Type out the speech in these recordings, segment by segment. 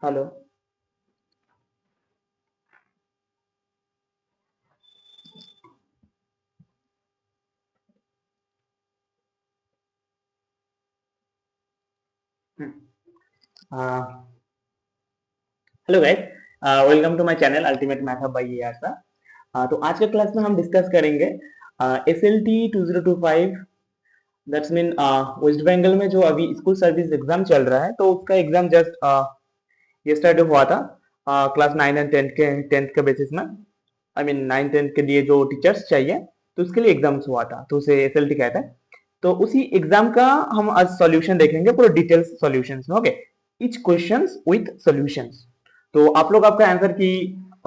Hello. Hello guys, welcome to my channel ultimate math by AR सा। तो आज के क्लास में हम डिस्कस करेंगे SLT 2025। That's mean West Bengal में जो अभी स्कूल सर्विस एग्जाम चल रहा है, तो उसका एग्जाम जस्ट यस्टरडे हुआ था। क्लास 9 एंड 10 के बेसिस में, आई मीन 9 10 के लिए जो टीचर्स चाहिए, तो उसके लिए एग्जाम्स हुआ था, तो उसे एसएलटी कहते हैं। तो उसी एग्जाम का हम आज सॉल्यूशन देखेंगे, पूरे डिटेल्स सॉल्यूशंस में। Okay, each questions with solutions. तो आप लोग आपका आंसर की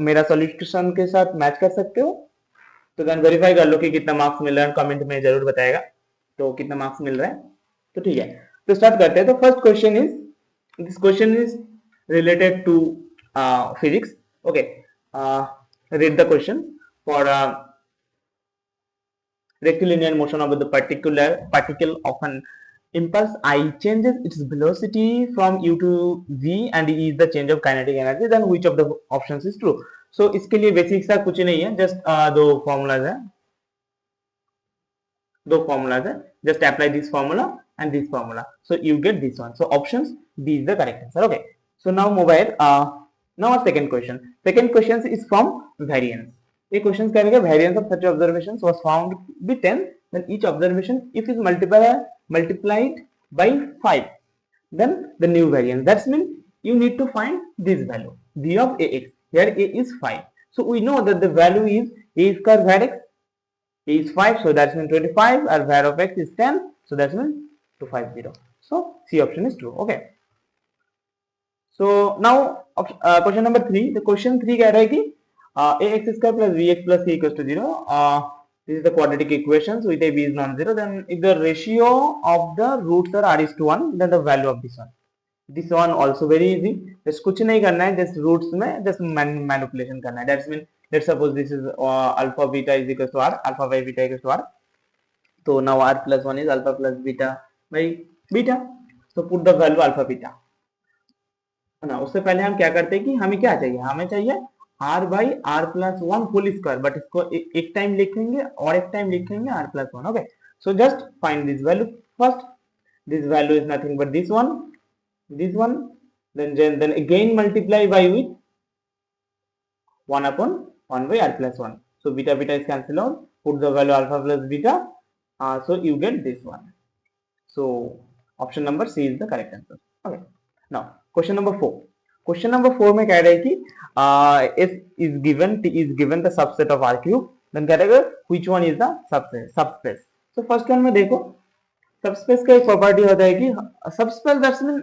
मेरा सॉल्यूशन के साथ मैच कर सकते हो, तो देन वेरीफाई कर लो कि कितना मार्क्स मिल रहा है, कमेंट में जरूर बताएगा तो कितना मार्क्स मिल रहा है। तो ठीक है, तो स्टार्ट करते हैं। तो first question is, this question is related to physics. Okay, read the question. For rectilinear motion of the particular particle of an impulse I changes its velocity from u to v and e is the change of kinetic energy, then which of the options is true? So इसके लिए basic सा कुछ नहीं है, just दो formulas है, just apply this formula and this formula, so you get this one. So options B is the correct answer. Okay, so now mobile, now our second question. Second question is from variance. ये question करेंगे variance of such observations was found to be 10, then each observation if is multiplied by 5, then the new variance. That's mean you need to find this value v of ax. Here a is 5, so we know that the value is a square var x. A is 5, so that's mean 25, or var of x is 10, so that's mean 250. So C option is true. Okay, so now question number 3. The question 3 कह रहा है कि ax square plus bx plus c equals to 0. This is the quadratic equation, so if a b is non-zero, then if the ratio of the roots are r is to 1, then the value of this one also very easy. just कुछ नहीं करना है, just roots में just manipulation करना है. That's mean let's suppose this is alpha beta is equals to r, alpha by beta equals to r. So now r plus 1 is alpha plus beta by beta, so put the value alpha beta ना. उससे पहले हम क्या करते हैं कि हमें क्या चाहिए, हमें चाहिए r by R plus one whole square, but इसको एक टाइम लिखेंगे और एक टाइम लिखेंगे r plus one. Okay, so just find this value first. This value is nothing but this one, then again multiply by with 1 upon 1 by r plus 1. So beta beta is cancelled out, put the value alpha plus beta, so you get this one. So option number C is the correct answer. Okay, now question number 4. Question number 4 में कह रहा है कि S is given, T is given the subset of R cube, then कह रहा है which one is the subspace. So first one में देखो, सबस्पेस का एक प्रॉपर्टी होता है कि subspace that's mean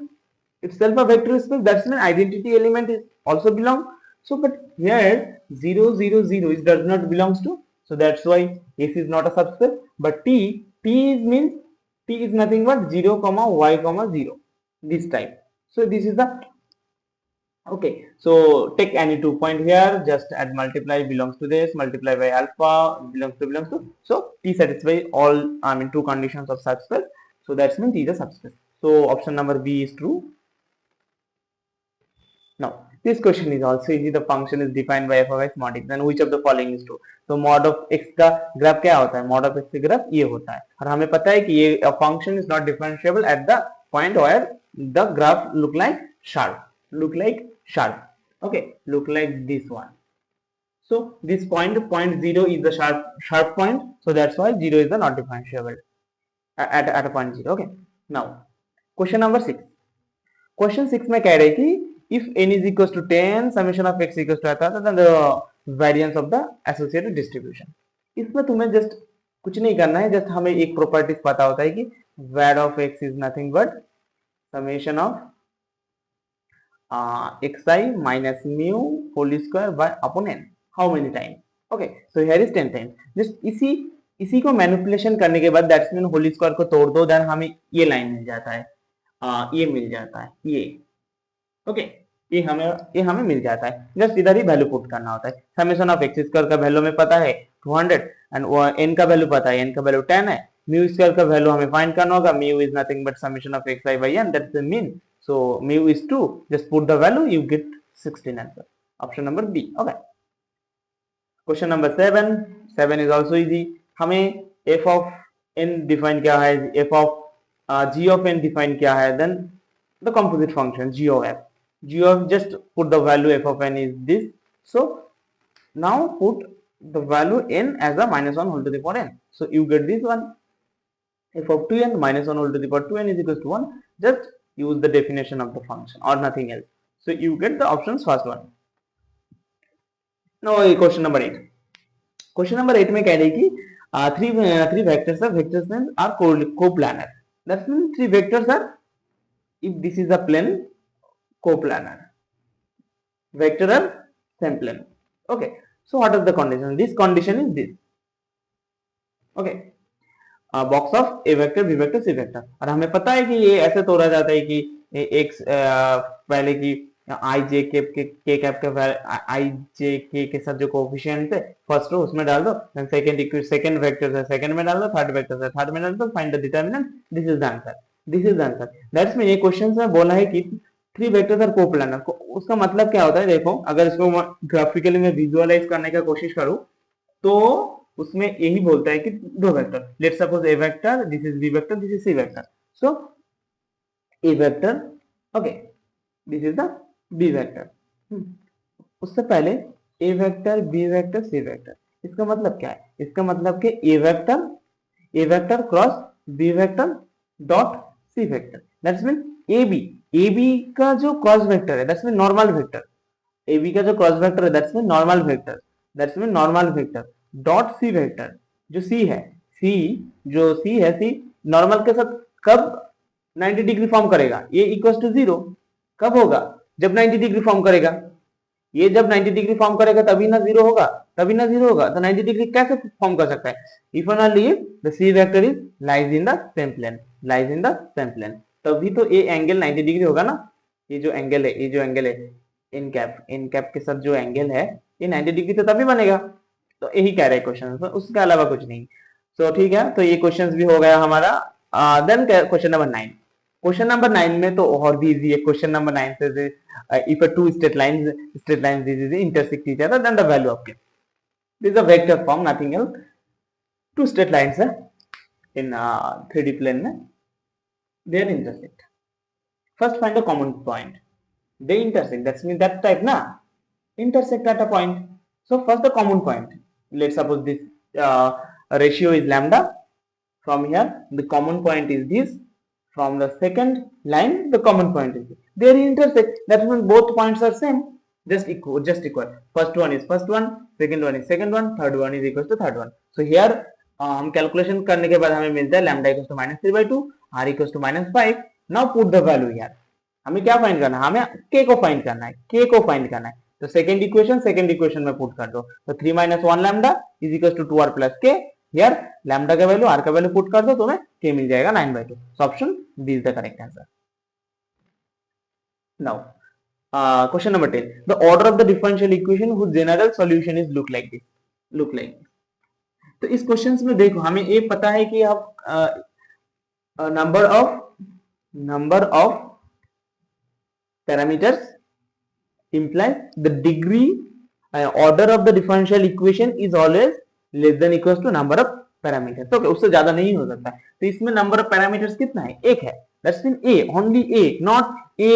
itself a vector space, that's mean identity element is also belong. So but here 0 0 0 it does not belongs to, so that's why S is not a subspace. But T is means T is nothing but 0 comma y comma 0, this type. So this is the, okay, so take any 2 point here, just add multiply belongs to this, multiply by alpha belongs to, so T satisfy all, I mean, two conditions of subspace, so that's mean T is a subspace. So option number B is true. Now this question is also easy. The function is defined by f of x mod x, then which of the following is true? तो mod of x का graph क्या होता है, mod of x का graph ये होता है, और हमें पता है कि ये function is not differentiable at the point where the graph look like sharp. Okay, look like this one. So this point 0 is the sharp point, so that's why 0 is the not differentiable at a point 0. Okay, now question number 6. Question 6 में कह रहे हैं कि if n is equals to 10, summation of x equals to आता है, then the variance of the associated distribution. इसमें तुम्हें just कुछ नहीं करना है, just हमें एक प्रॉपर्टीज पता होता है कि var of x is nothing but summation of xi minus mu whole square by upon n. How many times? Okay, so here is 10 times. just इसी को मैनिपुलेशन करने के बाद दैट्स मीन होल स्क्वायर को तोड़ दो, देन हमें ये लाइन मिल जाता है, ये मिल जाता है ये. ओके, ये हमें मिल जाता है, जस्ट इधर ही वैल्यू पुट करना होता है. समेशन ऑफ एक्स स्क्वायर का वैल्यू हमें पता है 200, एंड एन का वैल्यू पता है, एन का वैल्यू 10 है. म्यू स्क्वायर का वैल्यू हमें फाइंड करना होगा, mu is nothing but summation of x i by n, that's the mean. So mu is 2, just put the value, you get 16 answer. Option number B. Okay. Question number 7. 7 is also easy. हमें f of n define क्या है, f of g of n define क्या है, then the composite function g of f. G of, just put the value f of n is this. So now put the value n as a minus 1 whole to the power n. So you get this one. F of 2n minus 1 whole to the power 2n is equals to 1. Just use the definition of the function or nothing else. So you get the options first one. Now question number 8. Question number 8 में कह रही कि three vectors are coplanar. That means three vectors are, if this is a plane, coplanar. Vector are same plane. Okay. So what is the condition? This condition is this. Okay. Box of a vector B vector C vector, और हमें पता है कि ये ऐसे तोड़ा जाता है कि एक पहले की आई जे के कैप के आई जे के साथ जो कोएफिशिएंट है फर्स्ट रो उसमें डाल दो, देन सेकंड वेक्टर है सेकंड में डाल दो, थर्ड वेक्टर है थर्ड में डाल दो, find the determinant, this is the answer, this is the answer. That's mean ये क्वेश्चन में बोला है कि थ्री वेक्टर्स आर कोप्लानर, उसका मतलब क्या होता है, देखो अगर इसको ग्राफिकली में विजुअलाइज करने का कोशिश करूं तो उसमें यही बोलता है कि दो vector, let's suppose A vector, this is B vector, this is C vector, so A vector, okay, this is the B vector. उससे पहले A vector B vector C vector, इसका मतलब क्या है, इसका मतलब कि A vector cross B vector dot C vector, that's mean A B का जो क्रॉस वेक्टर है that's mean normal vector, A B का जो क्रॉस वेक्टर है that's mean normal vector, that's mean normal vector dot C vector, जो c है, सी normal के साथ कब 90 डिग्री फॉर्म करेगा, ये इक्वल टू 0 कब होगा, जब 90 डिग्री फॉर्म करेगा, ये जब 90 डिग्री फॉर्म करेगा तभी ना 0 होगा, तो 90 डिग्री कैसे फॉर्म कर सकता है, if and only if the c vector is lies in the same plane, तभी तो ये एंगल 90 डिग्री होगा ना, ये जो एंगल है इन कैप के साथ जो एंगल है ये 90 डिग्री तो तभी बनेगा, तो यही कह रहे हैं क्वेश्चन, तो उसके अलावा कुछ नहीं। सो ठीक है, तो ये क्वेश्चन भी हो गया हमारा। Then question number 9, question number 9 में तो और भी इजी है, क्वेश्चन नंबर 9 से if two straight lines this is intersect each other then the value of K, this is a vector form, nothing else, two straight lines है in 3D plane में, they are intersect. First find the common point. They intersect. That means that type na intersect at a point. So first the common point. Let's suppose this ratio is lambda. From here the common point is this. From the second line the common point is this. They are intersect. That means both points are same. Just equal. First one is first one. Second one is second one. Third one is equal to third one. So here हम calculation करने के बाद हमें मिलता है lambda equal to -3/2, r equal to -5। Now put the value here, हमें क्या find करना है, हमें k को फाइंड करना है, तो सेकंड इक्वेशन में पुट कर दो, तो 3 - 1 lambda is equal to 2r + k, here lambda का वैल्यू r का वैल्यू पुट कर दो, तो हमें k मिल जाएगा 9/2। So option B is the correct answer. Now question number 10, the order of the differential equation whose general solution is look like this. तो इस क्वेश्चंस में देखो हमें ये पता है कि आप number of parameters implies the degree order of the differential equation is always less than equals to number of parameters, तो उससे ज्यादा नहीं हो सकता, तो इसमें नंबर ऑफ पैरामीटर्स कितना है, एक है, that's mean a, only a, not a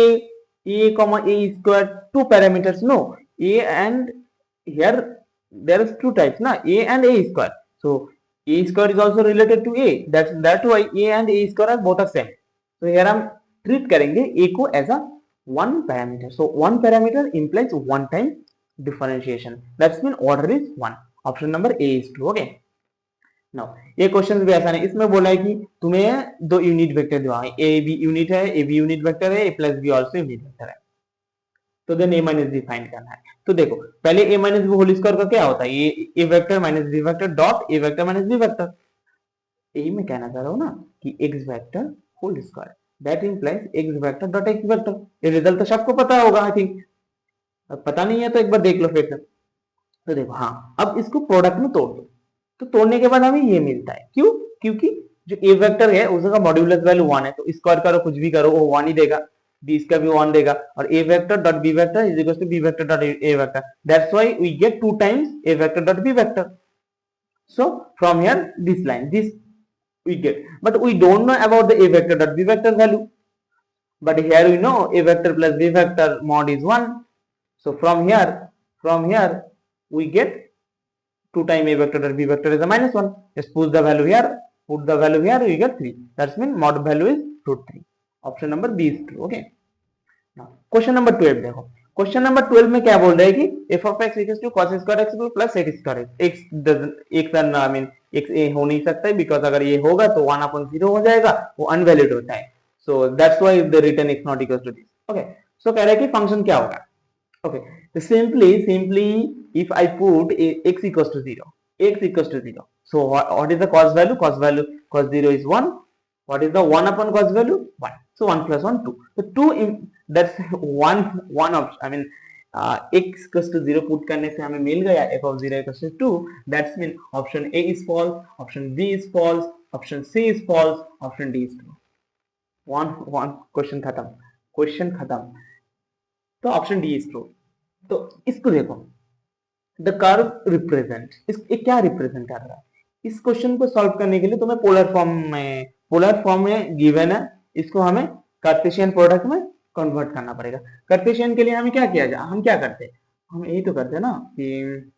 square, two parameters, no, a and here there is two types na, a and a square, so a square is also related to a, that's why a and a square are both are same, so here हम treat करेंगे a को as a one parameter, so one parameter implies one time differentiation, that's mean order is 1, option number a is true। okay, now ये question भी आसान है, इसमें बोला है कि तुम्हें दो यूनिट वेक्टर दिया है, a b यूनिट है, a b यूनिट वेक्टर है, a plus b also unit vector है, तो then a minus b find करना है। तो देखो पहले a minus b whole square का क्या होता है, ये a vector minus b vector dot a vector minus b vector, यही मैं कहना चाह रहा हूँ ना कि x vector whole square that implies x vector dot x vector, ये रिजल्ट तो सबको पता होगा आई थिंक, अब पता नहीं है तो एक बार देख लो फिर से। तो देखो हाँ, अब इसको प्रोडक्ट में तोड़ दो, तो तोड़ने के बाद हमें ये मिलता है, क्यों, क्योंकि जो a वेक्टर है उसका मॉड्यूलस वैल्यू 1 है, तो स्क्वायर करो कुछ भी करो वो 1 ही देगा, बी इसका भी 1 देगा, और a vector dot b vector is equal to b vector dot a vector, that's why we get 2 times a vector dot b vector. So from here this line, this we get, but we don't know about the a vector dot b vector value, but here we know a vector plus b vector mod is 1. So from here we get 2 times a vector dot b vector is a -1. Just put the value here, we get 3. That's mean mod value is root 3. Option number B is true. Okay. Now question number 12 देखो. Question number 12 में क्या बोल रहे हैं कि f of x equals to cos square x plus sec square x x I mean x a हो नहीं सकता है, बिकॉज अगर ये होगा तो 1/0 हो जाएगा, वो अनवैलिड होता है. So that's why the return x not equal to this. Okay, so कह रहा है कि फंक्शन क्या होगा. ओके, तो simply if I put x equals to 0, so what is the cos value? Cos 0 is 1. What is the 1 upon cos value? 1. So 1 plus 1 2. So 2 that's one option. I mean x equals to 0 put करने से हमें मिल गया f of 0 equals to 2. That's mean option A is false, option B is false, option C is false, option D is true. one question खत्म. तो option D is true. तो इसको देखो, the curve represent, इस क्या represent कर रहा है. इस क्वेश्चन को सॉल्व करने के लिए तुम्हें पोलर फॉर्म में गिवन है, इसको हमें कार्टेशियन प्रोडक्ट में कन्वर्ट करना पड़ेगा. कार्टेशियन के लिए हमें क्या किया जाए, हम क्या करते हैं, हम यही तो करते हैं ना कि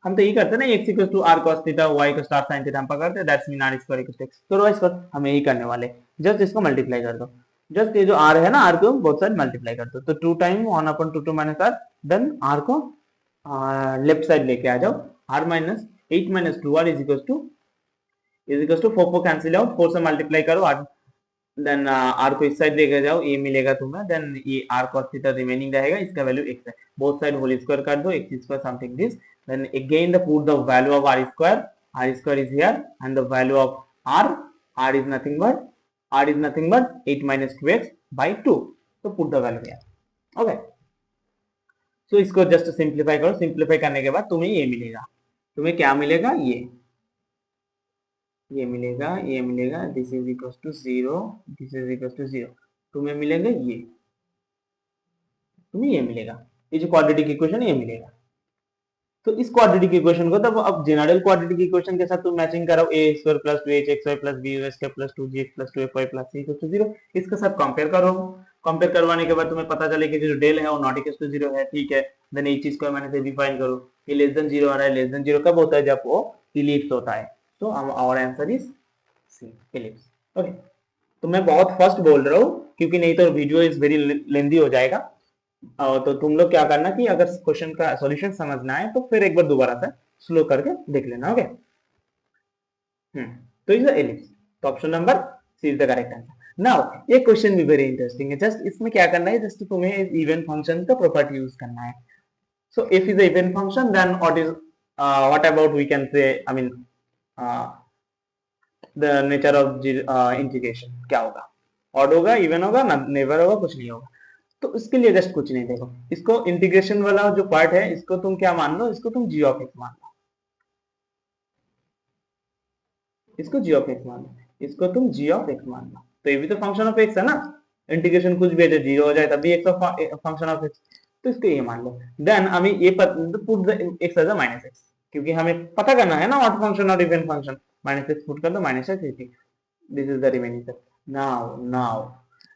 हम तो यही करते हैं ना, x equal to r cos theta y equal to r sin theta हम पकड़ते हैं, that's mean r square equal to x. तो y स्क्वायर हम यही करने वाले, जस्ट इसको मल्टीप्लाई कर दो, जस्ट ये जो r है ना, r को बोथ साइड मल्टीप्लाई कर दो. तो 2 time 1/2 minus r, then r को लेफ्ट साइड लेके आ जाओ, r minus 8 minus 2r is equal to 4 cancel out, 4 से मल्टीप्लाई करो r, देन r को इस साइड लेके जाओ, ये मिलेगा तुम्हें, देन ये r cos थीटा रिमेनिंग रहेगा, इसका वैल्यू x है, बोथ साइड होल स्क्वायर कर दो, x square something this, then again put the value of r square is here, and the value of r is nothing but 8 minus 2x by 2. so put the value here. okay, so इसको just simplify करो, simplify करने के बाद तुम्हें ये मिलेगा, तुम्हें क्या मिलेगा, ये मिलेगा, this is equal to 0, this is equal to 0, तुम्हें मिलेगा तुम्हें ये मिलेगा, ये जो क्वाड्रेटिक इक्वेशन ये मिलेगा. तो इस क्वाड्रेटिक इक्वेशन को तब अब जनरल क्वाड्रेटिक इक्वेशन के साथ तुम मैचिंग कराओ, a square plus 2hxy plus b square plus 2gx plus 2fy plus c equal to 0, इसके साथ कंपेयर करो. कंपेयर करवाने के बाद तुम्हें पता चलेगा कि जो डेल है वो नॉट इक्वल टू 0 है, ठीक है. Then h square minus ab find करो, ये लेस देन 0 आ रहा है, लेस देन 0 कब होता है, जब वो इलिप्स होता है. तो our answer is c, ellipse. Okay, तो मैं बहुत फर्स्ट बोल रहा हूँ क्योंकि नहीं तो वीडियो इज वेरी लेंथी हो जाएगा. तो तुम लोग क्या करना कि अगर क्वेश्चन का सॉल्यूशन समझना है तो फिर एक बार दोबारा से स्लो करके देख लेना. ओके, तो इज द एलिप्स. तो option number c is the correct answer. Now ये क्वेश्चन भी वेरी इंटरेस्टिंग है. जस्ट इसमें क्या करना है, जस्ट तुम्हें इवन फंक्शन का प्रॉपर्टी यूज करना है. So if is a even function then what about we can say, I mean the nature of integration क्या होगा, ऑड होगा, इवन होगा, नेवर होगा, कुछ नहीं होगा. तो इसके लिए जस्ट कुछ नहीं, देखो इसको इंटीग्रेशन वाला जो पार्ट है इसको तुम क्या मान लो, इसको तुम g ऑफ x मान लो, इसको g ऑफ x मान लो, इसको तुम g ऑफ x मान लो. तो ये भी तो फंक्शन ऑफ x है ना, इंटीग्रेशन कुछ भी है जो 0 हो जाए तब भी x फंक्शन ऑफ x, तो इसको ये मान लो. देन हमें ये put the x as a minus x, क्योंकि हमें पता करना है ना ऑड फंक्शन और even function. Minus x put कर दो, minus x, this is the remaining step.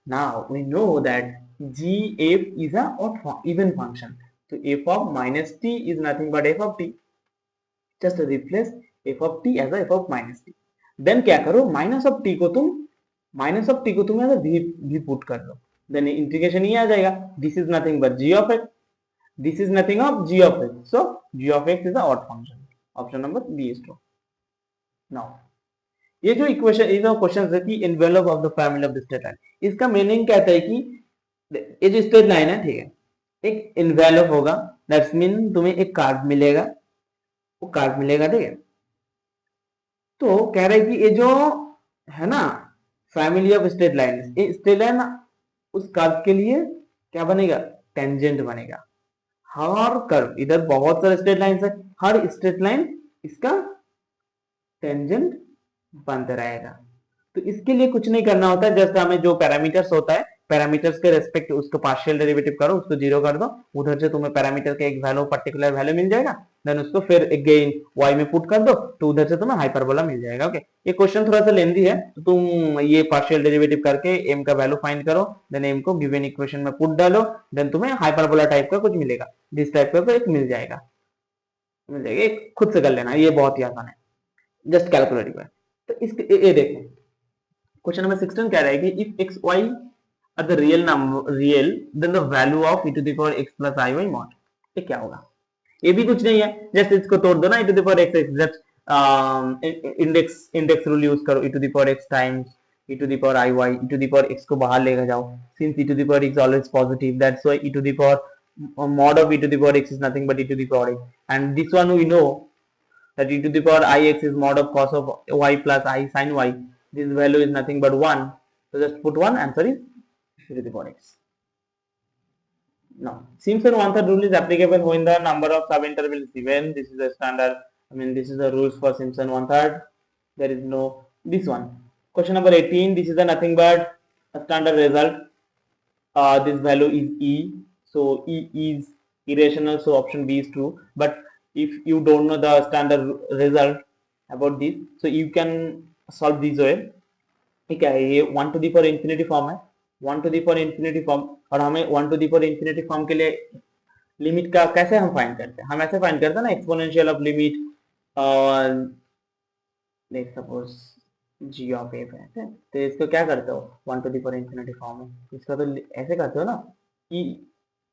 now we know that gf is a even function. So f of minus t is nothing but f of t. Just replace f of t as a f of minus t. Then क्या करो, minus of t को तुम as a v put कर दो, then integration ये आ जाएगा. This is nothing but g of x. This is nothing of g of x. So g of x is a odd function. Option number B is true. Now ये जो equation, ये जो question है कि envelope of the family of the straight line, इसका meaning कहता है कि ये जो स्ट्रेट लाइन है, ठीक है, एक एनवेलप होगा, दैट्स मीन तुम्हें एक कार्ड मिलेगा, वो कार्ड मिलेगा, ठीक है. तो कह रहा है कि ये जो है ना फैमिली ऑफ स्ट्रेट लाइन, ये स्ट्रेट लाइन उस कर्व के लिए क्या बनेगा, टेंजेंट बनेगा. हर कर्व, इधर बहुत सारे स्ट्रेट लाइन है, हर स्ट्रेट लाइन इसका टेंजेंट बनता रहेगा. तो इसके लिए कुछ नहीं करना होता है, जस्ट हमें जो पैरामीटर्स होता है पैरामीटर्स के रेस्पेक्ट उसको पार्शियल डेरिवेटिव करो, उसको जीरो कर दो, उधर से तुम्हें पैरामीटर का एक वैल्यू पर्टिकुलर वैल्यू मिल जाएगा, देन उसको फिर अगेन y में पुट कर दो तो उधर से तुम्हें हाइपरबोला मिल जाएगा। ओके, ये क्वेश्चन थोड़ा सा लेंदी है, तो तुम ये पार्शियल डेरिवेटिव करके m का वैल्यू फाइंड करो, देन m को गिवन इक्वेशन में पुट डालो, देन तुम्हें हाइपरबोला टाइप का कुछ मिलेगा, जिस टाइप का एक मिल जाएगा, खुद से कर लेना, ये बहुत ही आसान है, जस्ट कैलकुलेटिव है। तो इस ये देखो क्वेश्चन नंबर 16 कह रहा है कि if x y are the real number real then the value of e to the power x plus i y mod, ये क्या होगा? ये भी कुछ नहीं है, जस्ट इसको तोड़ दो ना, e to the power x just index rule use करो, e to the power x times e to the power i y, e to the power x को बाहर लेकर जाओ, since e to the power x always positive, that's why e to the power mod of e to the power x is nothing but e to the power x, and this one we know that e to the power ix is mod of cos of y plus I sin y, this value is nothing but 1, so just put 1, answer is e to the power x. Now Simpson one-third rule is applicable when the number of subinterval is even, this is the standard, I mean this is the rules for Simpson one-third, there is no this one. Question number 18, this is the nothing but a standard result, this value is e, so e is irrational, so option B is true, but if you don't know the standard result about this, so you can solve this way, ठीक है? ये 1 to the power infinity form है, 1 to the power infinity form, और हमें 1 to the power infinity form के लिए limit का कैसे हम फाइंड करते हैं? हम ऐसे फाइंड करते हैं ना, exponential of limit let's suppose g of f है, तो इसको क्या करते हो 1 to the power infinity form है, इसका तो ऐसे करते हो ना कि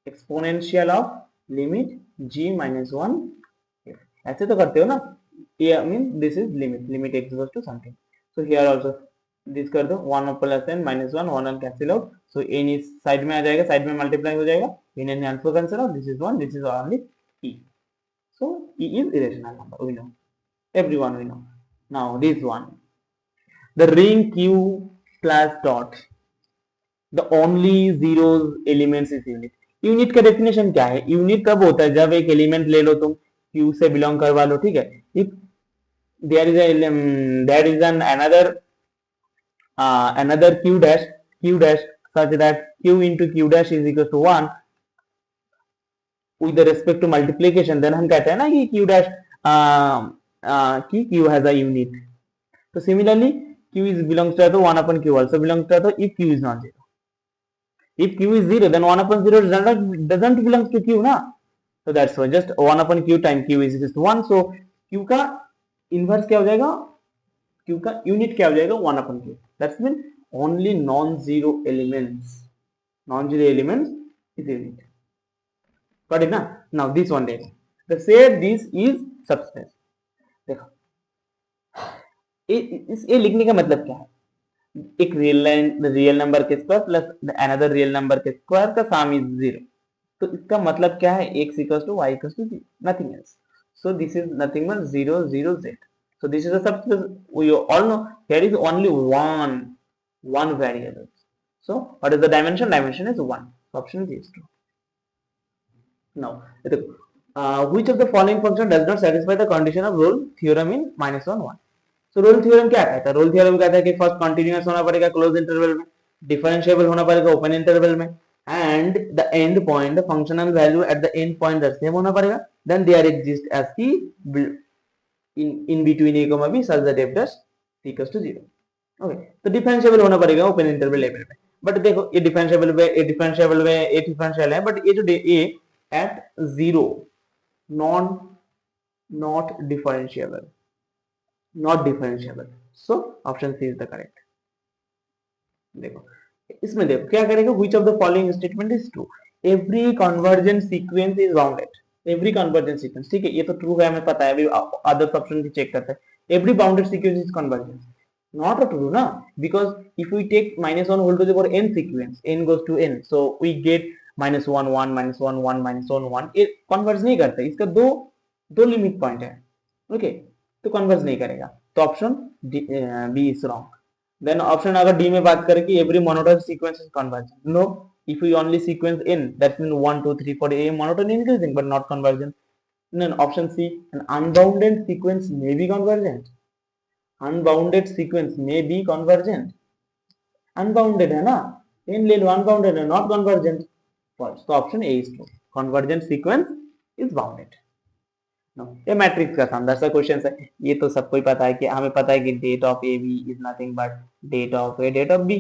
exponential of limit g minus 1 f, ऐसे तो करते हो ना, ये I mean this is limit x goes to something, so here also this कर दो 1 plus n minus 1, 1 cancel out, so n इस साइड में आ जाएगा, साइड में मल्टीप्लाई हो जाएगा, n n cancel cancel out, this is 1, this is only e, so e is irrational number, we know, everyone we know. Now this one, the ring q plus dot, the only zeros elements is unit. Unit का definition क्या है? Unit कब होता है? जब एक element ले लो तुम, q से बिलोंग करवा लो, ठीक है, if there is an another q dash such that q into q dash is equal to 1 with the respect to multiplication, then हम कहते हैं ना कि q dash कि q has a unit. So similarly q is belongs to 1 upon q also belongs to if q is not 0. If q is 0 then 1 upon 0 doesn't belongs to q ना, so that's why just 1 upon q time q is equal to 1, so q का inverse क्या हो जाएगा, q का unit क्या हो जाएगा 1 upon q, that's mean only non-zero elements is unit. Got it ना? Now this one data, the say this is substance, देखो ये लिखने का मतलब क्या है, एक रियल नंबर के square plus another real number के स्क्वायर का सम इज 0, तो इसका मतलब क्या है, x equals to y equals to 0, nothing else, so this is nothing but 0 0 z, so this is a substance, we all know here is only one variable, so what is the dimension is 1, so option B is true. Now which of the following function does not satisfy the condition of Rolle theorem in -1 1. So role theorem क्या कहता है? Role theorem कहता है कि first continuous होना पड़ेगा close interval में, differentiable होना पड़ेगा ओपन इंटरवल में, and the end point the functional value at the end point the same होना पड़ेगा, then there exist as c in between a comma b such that f dash equals to 0. Okay, तो differentiable होना पड़ेगा open interval level पे, but देखो ये differentiable है, but ये जो a at 0 not differentiable, so option C is the correct. देखो इसमें देखो क्या करेगा, which of the following statement is true, every convergent sequence is bounded, every convergent sequence, ठीक है, ये तो ट्रू है हमें पता है, अभी अदर ऑप्शन भी चेक करते हैं, every bounded sequence is convergent, not a true ना, because if we take -1 whole to the power n sequence, n goes to n, so we get -1 1 -1 1 -1 1, ये कन्वर्ज नहीं करता, इसका दो लिमिट पॉइंट है, ओके, तो कन्वर्ज नहीं करेगा, तो option B is wrong. Then option अगर डी में बात करें कि every monotone sequence is convergent, no, if you only sequence in that mean 1 2 3 4 a monotone increasing but not convergent. Then option C, an unbounded sequence may be convergent, unbounded sequence may be convergent, unbounded है ना, n ले लो, unbounded है, not convergent, false. तो option A is true, convergent sequence is bounded. ये matrix का शानदार सा क्वेश्चन है। ये तो सबको ही पता है कि हमें पता है कि det of A B is nothing but det of A det of B,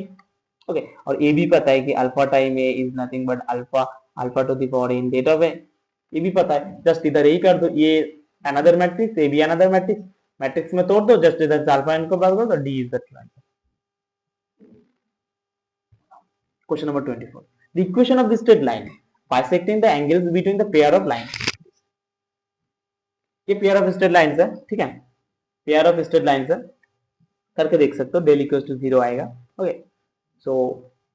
okay. और ये भी पता है कि alpha time A is nothing but alpha alpha to the power n det of A, ये भी पता है। जस्ट इधर यही कर दो, ये another matrix, A be another matrix, matrix में तोड़ दो, जस्ट इधर से अल्फा एन को बात करो तो D is the true answer. Question number 24. The equation of the straight line bisecting the angles between the pair of lines. ये पेयर ऑफ स्ट्रेट लाइंस है, ठीक है, पेयर ऑफ स्ट्रेट लाइंस है, करके देख सकते हो, डेल इक्वल्स टू 0 आएगा, okay. So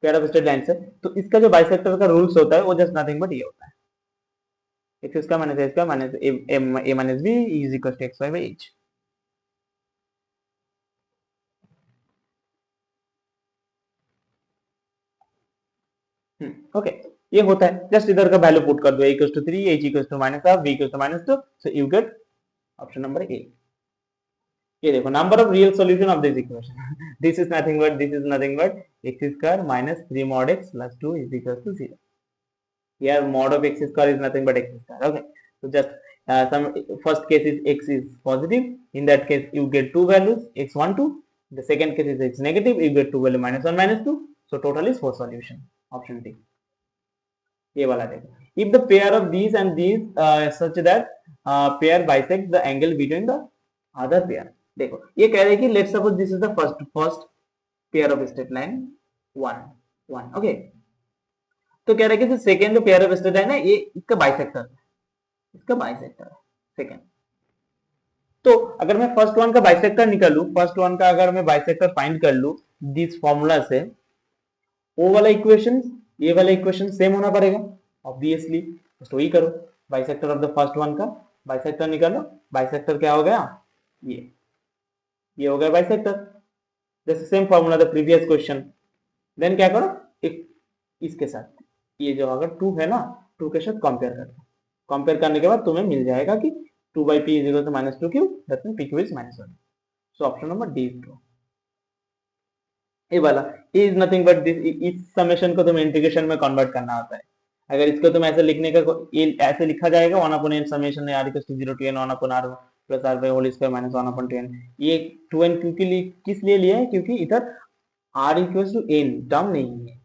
pair of straight lines है, तो इसका जो बाइसेक्टर का रूल्स होता है वो जस्ट नथिंग बट ये होता है, एक्स इसका माइनस ए इसका minus a minus b is equals to x y by h. Okay, ये होता है, जस्ट इधर का वैल्यू पुट कर दो, a equals to 3, h equals to -1, b equals to -2, so you get option number A. ये देखो, number of real solution of this equation, this is nothing but x square minus 3 mod x plus 2 is equal to 0। here mod of x square is nothing but x square, okay। so just some first case is x is positive, in that case you get two values x1 2, the second case is x negative, you get two value -1 -2, so total is 4 solution, option D। ये वाला देखो, if the pair of these and these such that pair bisect the angle between the other pair, देखो ये कह रहे हैं कि let's suppose this is the first pair of straight line 1 1, okay। तो कह रहे हैं कि जो सेकेंड जो पेयर ऑफ स्ट्रेट लाइन है ये इसका बाइसेक्टर है, इसका बाइसेक्टर है सेकेंड। तो अगर मैं फर्स्ट वन का बाइसेक्टर निकालूं, फर्स्ट वन का अगर मैं बाइसेक्टर फाइंड कर लूं दिस फॉर्मूला से, वो वाला इक्वेशन ये वाला इक्वेशन सेम होना पड़ेगा ऑब्वियसली। तो वही करो, bisector of the first one का बाइसेक्टर निकालो, बाइसेक्टर क्या हो गया, ये हो गया बाइसेक्टर, जैसे same formula the previous question. देन क्या करो, एक इसके साथ ये जो अगर 2 है ना, 2 के साथ कंपेयर कर दो, कंपेयर करने के बाद तुम्हें मिल जाएगा कि 2 by p is equal to -2q, that means pq is -1, so option number D is true. ये वाला इज नथिंग बट दिस, इस समेशन को तुम्हें इंटीग्रेशन में कन्वर्ट करना होता है। अगर इसको तुम ऐसे लिखने का, ये ऐसे लिखा जाएगा 1/n summation r = 0 to n 1/r plus r by whole square minus 1/2n। ये 2n क्यों के लिए किस लिए लिया है, क्योंकि इधर r = n टर्म नहीं है,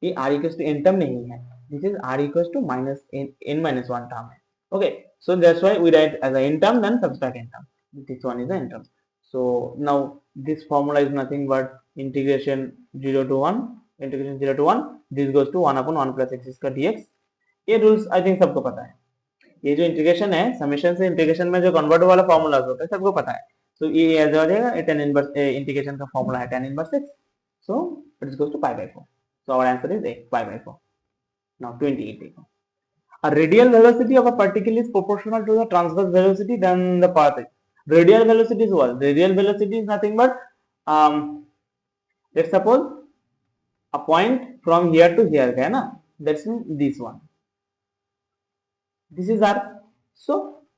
ये r = n टर्म नहीं है, this is r = -n-1 term है, okay। so that's why we write as a n term then subtract n term, this one is the n term। so now this formula is nothing but integration 0 to 1 this goes to 1/1 plus x square dx। ये rules I think सबको पता है, ये जो integration है summation से integration में जो कन्वर्ट वाला फॉर्मूला होता है सबको पता है। so ये ऐसे हो जाएगा, tan इनवर्स इंटीग्रेशन का फॉर्मूला है tan inverse x, so it goes to pi/4, so our answer is a pi/4। now 28, a radial velocity of a particle is proportional to the transverse velocity then the path। radial velocity is what, radial velocity is nothing but let's suppose a point from here to here है ना, that's this one, this is r, so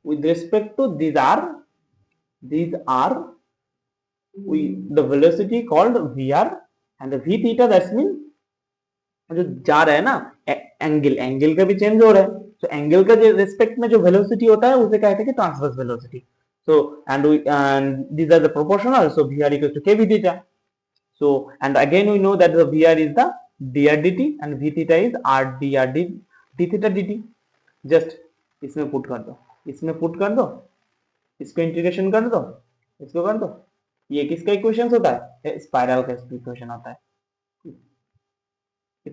with respect to these are we the velocity called vr and the v theta, that's mean जो जा रहा है ना angle का भी change हो रहा है, तो एंगल का जो रिस्पेक्ट में जो वेलोसिटी होता है उसे कहते हैं कि transverse velocity. So and these are the proportional, so vr equals to kv theta। so and again we know that the vr is the dr dt and v theta is r dr d theta dt। Just इसमें put कर दो, इसमें put कर दो, इसको integration कर दो, इसको कर दो, ये किसका इक्वेशन होता है, स्पाइरल का इक्वेशन होता है,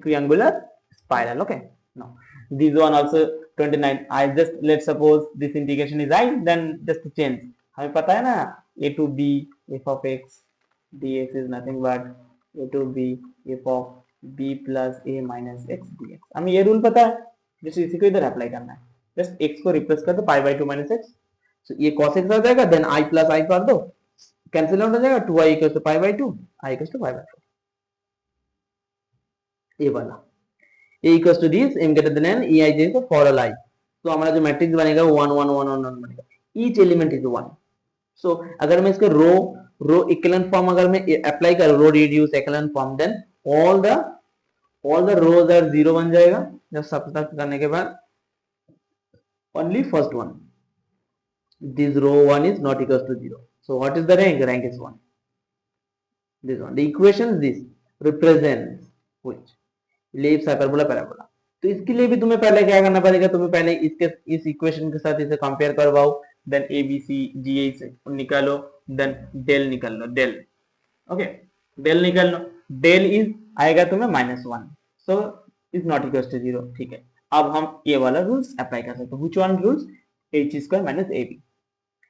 triangular spiral, okay। now this one also 29, I just let's suppose this integration is I, then just change, हमें पता है ना a to b f of x dx is nothing but a to b f of b plus a minus x dx, हमें ये rule पता है, जैसे इसी को इधर अप्लाई करना है, जस्ट x को रिप्लेस कर दो pi/2 minus x, so ये cos x आ जाएगा, देन I plus I कर दो, कैंसिल आउट हो जाएगा, 2i equals to pi/2, I equals to pi/4, ये वाला a equals to this m greater than n e I j for all I, तो हमारा जो मैट्रिक्स बनेगा 1 1 1 1 1 बनेगा, each element is 1। so अगर मैं इसको रो रो इक्विवेलेंट फॉर्म अगर मैं अप्लाई करूं, row reduce equivalent form, then all the rows are zero बन जाएगा। जब सब्ट्रैक्ट करने के बाद only first one, this row 1 is not equals to 0, so what is the rank is 1, this one, the equation is this, represents which, ellipse, hyperbola, parabola। तो इसके लिए भी तुम्हें पहले क्या करना पड़ेगा, तुम्हें पहले इस इक्वेशन के साथ इसे कंपेयर करवाओ, देन ए बी सी जी ए से निकालो, देन डेल निकाल लो, डेल, ओके, डेल निकाल लो, डेल इज आएगा तुम्हें -1, so is not equal to 0, ठीक है। अब हम ये वाला रूल्स अप्लाई कर सकते हैं, which one rules, h square minus ab,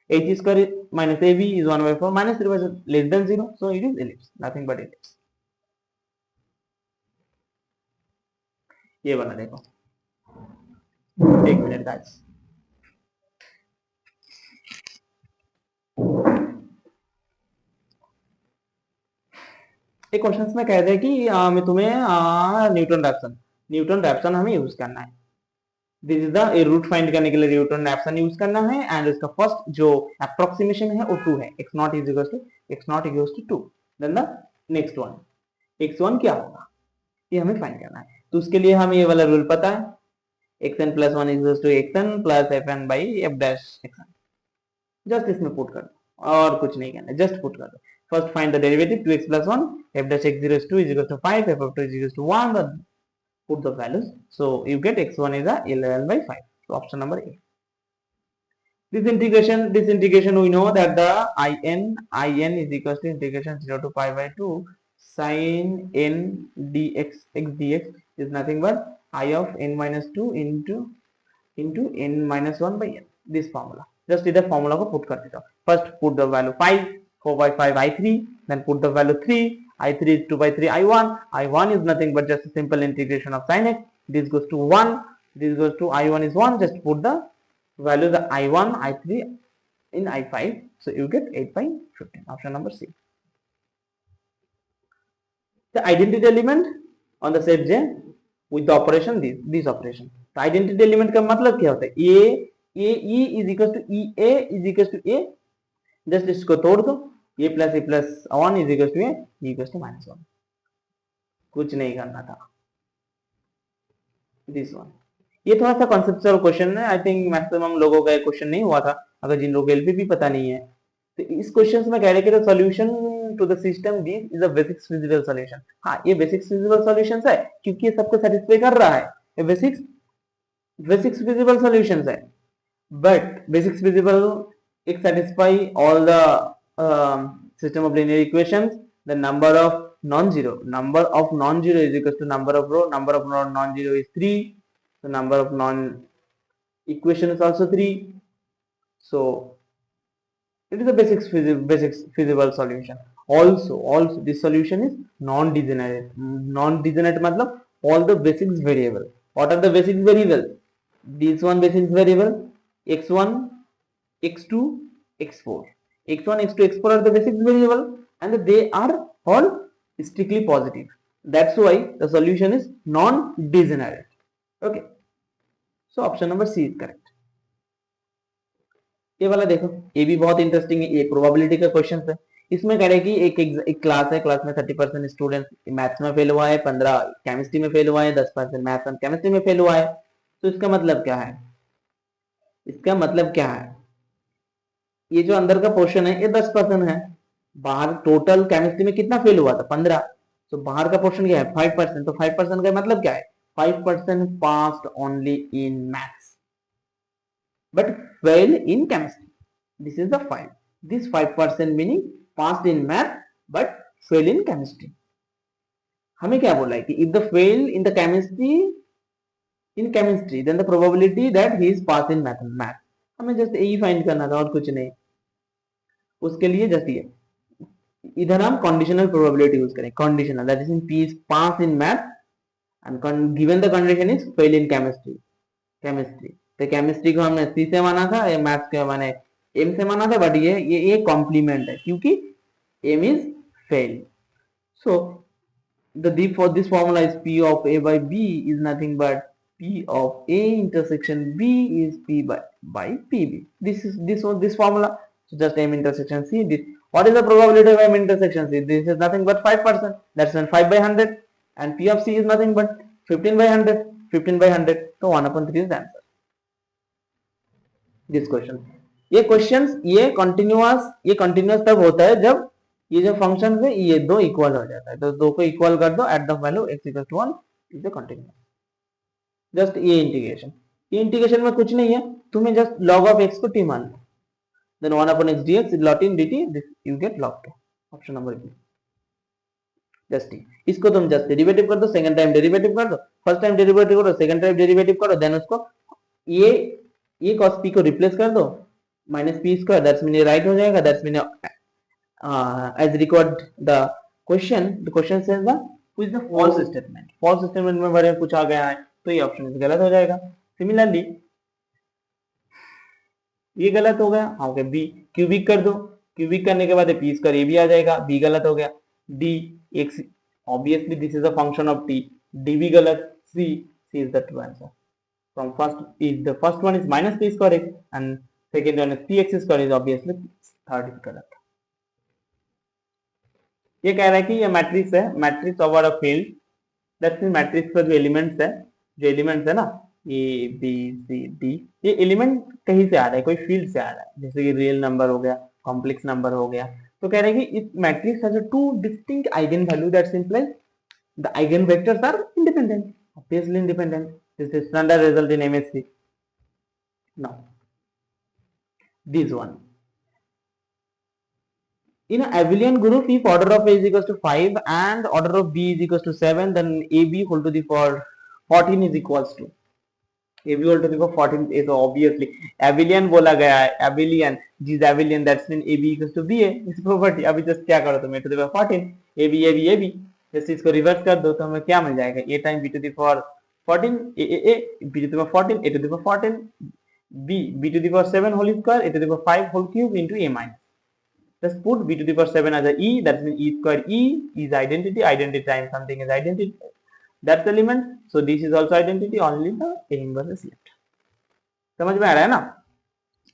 h square minus ab is 1/4 minus 3 by less than 0, so it is ellipse, nothing but ellipse। ये वाला देखो, एक मिनट गाइस, एक क्वेश्चंस में कहते हैं कि मैं तुम्हें न्यूटन रैप्सन हमें यूज करना है, this is the root find करने के लिए न्यूटन रैप्सन यूज करना है, एंड इसका फर्स्ट जो अप्रोक्सीमेशन है वो 2 है, x naught is equals to 2, then the next one x1 क्या होगा, ये हमें फाइंड करना है। तो उसके लिए हमें ये वाला रूल पता है, xn plus 1 equals to xn plus fn by f dash xn, just इसमें पुट कर दो और कुछ नहीं करना, जस्ट पुट कर दो। First find the derivative 2x plus 1 f dash x0 is 2 is equal to 5, f of 2 is equal to 1, then put the values, so you get x1 is a 11 by 5, so option number A। This integration we know that the in is equals to integration 0 to pi by 2 sin n dx x dx is nothing but I of n minus 2 into n minus 1 by n, this formula, just इधर formula को put कर देता हूँ। First put the value 5, 4 by 5 I3, then put the value 3, I3 is 2 by 3 I1 is nothing but just a simple integration of sin x, this goes to 1, this goes to I1 is 1, just put the value the I1 I3 in I5, so you get 8 by 15, option number C। The identity element on the set J with the operation this operation, तो identity element का मतलब क्या होता है, a is equals to e a is equals to a, just इसको तोड़ दो, a plus a plus 1 is equals to a, e equals to -1, कुछ नहीं करना था, दिस वन। ये थोड़ा सा कॉन्सेप्चुअल क्वेश्चन है, आई थिंक मैक्सिमम लोगों का ये क्वेश्चन नहीं हुआ था, अगर जिन लोगों को एलपीपी पता नहीं है, तो इस क्वेश्चन में कह रहे कि solution to the system this is a basics feasible solution. हाँ, ये बेसिक्स फिजिबल सॉल्यूशंस है क्योंकि ये सबको सेटिस्फाई कर रहा है, ये बेसिक्स फिजिबल सॉल्यूशंस है, but basics feasible it satisfy all the system of linear equations, the number of non-zero is equal to number of non-zero is 3, the number of non-equation is also 3, so it is a basics feasible solution। Also this solution is non-degenerate मतलब all the basics variable, what are the basics variable, this one basics variable x1 x2 x4, x1 x2 x4 are the basics variable and they are all strictly positive, that's why the solution is non-degenerate, okay, so option number C is correct। ये वाला देखो, ये भी बहुत interesting है, ये probability का question है। इसमें कह रहे कि एक क्लास है, क्लास में 30% स्टूडेंट मैथ्स में फेल हुआ है, 15 केमिस्ट्री में फेल हुआ है, 10% मैथ्स एंड केमिस्ट्री में फेल हुआ है, तो इसका मतलब क्या है, ये जो अंदर का पोर्शन है ये 10% है, बाहर टोटल केमिस्ट्री में कितना फेल हुआ था 15, तो बाहर का पोर्शन क्या है 5%, तो 5% का मतलब क्या है 5% passed only in maths but fail in chemistry, this is the 5, this 5% meaning passed in math but fail in chemistry। हमें क्या बोला है कि if the fail in the chemistry then the probability that he is passed in math, हमें just यही find करना था और कुछ नहीं, उसके लिए जस्ट ये इधर हम कंडीशनल प्रोबेबिलिटी यूज करें, conditional that is in P is pass in math and given the condition is fail in chemistry, तो केमिस्ट्री को हमने सी से माना था, ये मैथ्स को मैंने एम से माना था, बट ये कॉम्प्लीमेंट है क्योंकि M is fail, so the for this formula is P of A by B is nothing but P of A intersection B is P by PB, this formula, so just M intersection C, this What is the probability of M intersection C? This is nothing but 5%. That's when 5 by 100. And P of C is nothing but 15 by 100. 15 by 100. So 1/3 is the answer. This question. ये questions ये continuous तब होता है जब ये जो function है ये दो इक्वल हो जाता है, तो दो को इक्वल कर दो at the value x equal to 1 is the continuous. Just ये इंटीग्रेशन में कुछ नहीं है, तुम्हें जस्ट log of x को t मान लो, then 1 upon x dx log in dt, this you get log 2. Option number be just t. इसको तुम जस्ट डेरिवेटिव कर दो, सेकंड टाइम डेरिवेटिव कर दो, फर्स्ट टाइम डेरिवेटिव करो, सेकंड टाइम डेरिवेटिव करो, देन उसको ये cos p को रिप्लेस कर दो minus P square, that's mean ये राइट हो जाएगा. That's mean as record the question says the which the false statement में बड़े कुछ आ गया है तो ये ऑप्शन गलत हो जाएगा. सिमिलरली ये गलत हो गया, हाँ ओके, बी क्यूबिक कर दो, क्यूबिक करने के बाद पी स्क्वायर ये भी आ जाएगा, बी गलत हो गया. D X obviously this is a function of T, D भी गलत. C is the true answer. From the first one is minus p square x and second one is px square is obviously third is correct. ये कह रहा है कि ये matrix है, matrix over a field, that's mean matrix का जो elements है ना ए बी सी डी, ये एलिमेंट कहीं से आ रहा है, कोई फील्ड से आ रहा है, जैसे कि रियल नंबर हो गया, कॉम्प्लेक्स नंबर हो गया. तो कह रहे हैं कि इस matrix has two distinct eigen value, that's implies the eigen vectors are independent, obviously independent. This is standard result in MSc. Now, this one. In an abelian group, if order of A is equals to 5 and order of B is equals to 7, then AB whole to the power 14 is equals to AB whole to the power 14 is obviously abelian बोला गया है, abelian, जिस abelian that's mean AB equals to BA इस property. अभी just क्या करो तुम, A to the power 14 AB जैसे इसको रिवर्स कर दो तो हमें क्या मिल जाएगा, A time B to the power 14 a b to the power 14 a to the power 14 b to the power 7 whole square a to the power 5 whole cube into a minus. Just put b to the power 7 as a e, that means e square. E is identity times something is identity, that's element, so this is also identity, only the a inverse is left. समझ में आ रहा है ना.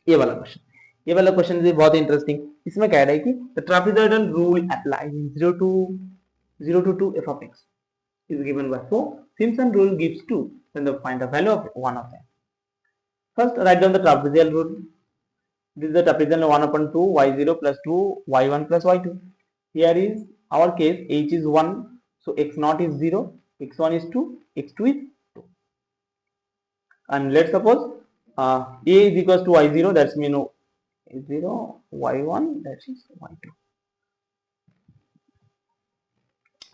ये वाला question भी बहुत interesting. इसमें कह रहा है कि the trapezoidal rule applies in 0 to 2 f of x is given by 4. Simpson rule gives 2, then the find the value of one of them. First, write down the trapezoidal rule. This is the trapezoidal 1 upon 2 y0 plus 2 y1 plus y2. Here is our case, h is 1, so x0 is 0, x1 is 2, x2 is 2. And let's suppose a is equals to y0, that's mean 0, y1, that is y2.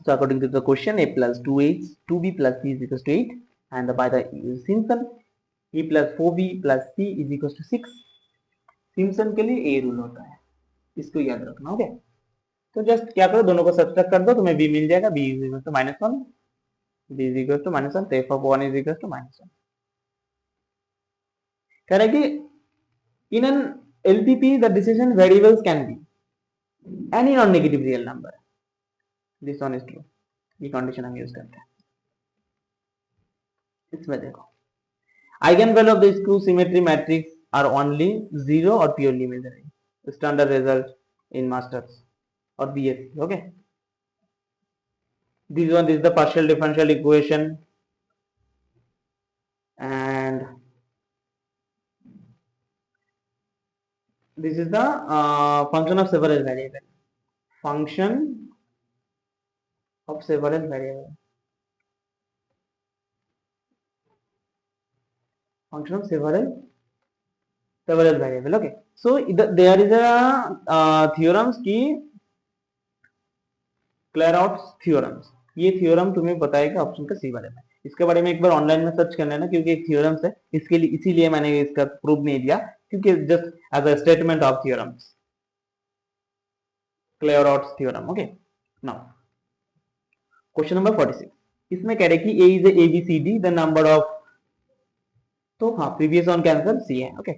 So according to the question, a plus 2h 2b plus c is equals to 8, and by the Simpson, e plus 4b plus c is equals to 6. Simpson के लिए a rule होता है, इसको याद रखना. Okay, तो just क्या करो, दोनों को सब्ट्रैक्ट कर दो, तुम्हें b मिल जाएगा, b is equal to -1, b is equal to -1, तो f of 1 is equal to -1. कह रहा है कि in an LPP the decision variables can be any non-negative real number. This one is true. ये कंडीशन हम use करते हैं. इसमें देखो, eigen value of the skew symmetry matrix are only 0 और purely measurable. Standard result in masters और BSc. Okay, this one is the partial differential equation and this is the function of several variable. Function of several variable. Function of several variable. Okay, so there is a theorems की क्लेराउट्स theorems. ये theorem तुम्हें बताएगा option का सी वाले में. इसके बारे में एक बार ऑनलाइन में सर्च कर लेना, क्योंकि एक थ्योरम्स है, इसके लिए इसीलिए मैंने इसका प्रूफ नहीं दिया, क्योंकि just as a statement of theorems, Clairaut's theorem. Okay, now question number 46. इसमें कह रहे कि A is A B C D the number of, तो हाँ प्रीवियस वन के आंसर सी है. Okay,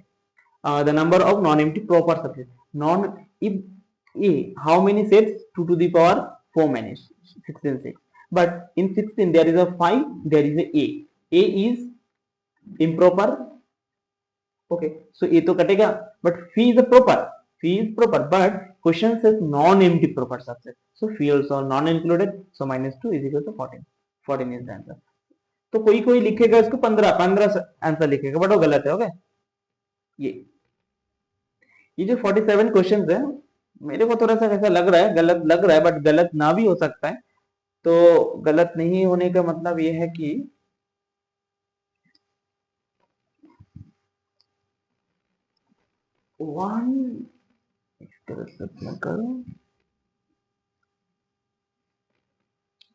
the number of non empty proper subset. Non if A how many sets 2 to the power 4 many 16 6, but in 16 there is a 5, there is a is improper. Okay, so a तो कटेगा, but phi is a proper, but question says non-empty proper subset, so fields are non included, so -2 is equal to 14. 14 is the answer. तो कोई कोई लिखेगा इसको 15 answer लिखेगा, but वो गलत है. ओके, ये जो 47 क्वेश्चंस है, मेरे को थोड़ा सा ऐसा लग रहा है, गलत लग रहा है, बट गलत ना भी हो सकता है. तो गलत नहीं होने का मतलब ये है कि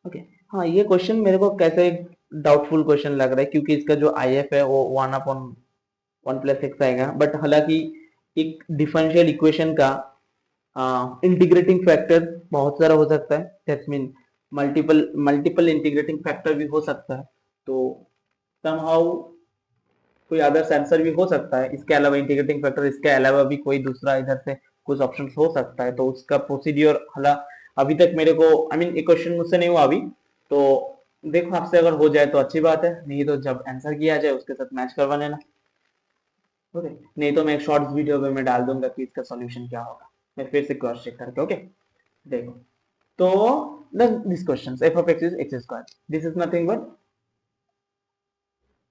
ओके, हाँ ये क्वेश्चन मेरे को कैसे डाउटफुल क्वेश्चन लग रहा है, क्योंकि इसका जो IF है वो 1/1 + x आएगा, बट हालांकि एक डिफरेंशियल इक्वेशन का इंटीग्रेटिंग फैक्टर बहुत सारा हो सकता है, that's mean multiple integrating factor भी हो सकता है. तो समहाउ कोई अदर आंसर भी हो सकता है, इसके अलावा इंटीग्रेटिंग फैक्टर, इसके अलावा भी कोई दूसरा इधर से कुछ ऑप्शन हो सकता है. तो उसका प्रोसीड्योर अभी तक मेरे को एक क्वेश्चन मुझसे नहीं हुआ अभी, तो देखो आपसे अगर हो जाए तो अच्छी बात है, नहीं तो जब आंसर किया जाए उसके साथ मैच करवा लेना. ओके, नहीं तो मैं एक शॉर्ट्स वीडियो में डाल दूंगा कि इसका सॉल्यूशन क्या होगा, मैं फिर से क्रॉस चेक करके. ओके, देखो तो this question f of x is x square, this is nothing but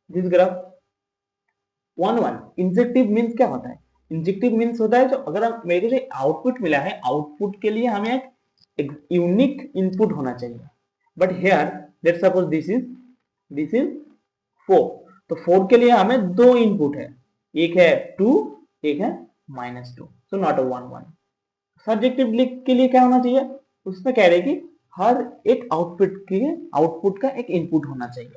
this graph 1 1. Injective means क्या होता है? इंजेक्टिव मीन्स होता है जो अगर हम मेरे को जो आउटपुट मिला है, आउटपुट के लिए हमें एक यूनिक इनपुट होना चाहिए. But here let's suppose this is 4, तो 4 के लिए हमें दो इनपुट है, एक है 2, एक है -2, सो नॉट अ 1 1. सब्जेक्टिव के लिए क्या होना चाहिए? उसमें कह रहे कि हर एक आउटपुट का एक इनपुट होना चाहिए.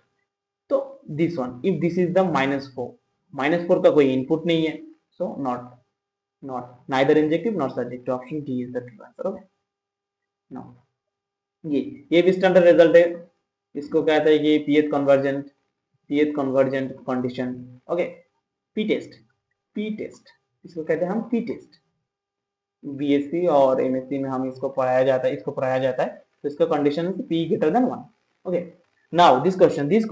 तो this one, if this is the -4 का कोई इनपुट नहीं है, so not neither injective not subjective, option D is the true answer. Okay, now ये भी स्टैंडर्ड रिजल्ट है, इसको कहते हैं कि pth convergent condition. Okay, P test इसको कहते हैं हम पी टेस्ट. बीएससी और एमएससी में हम इसको पढ़ाया जाता है, तो इसका कंडीशन है p greater than 1. Okay, now this question is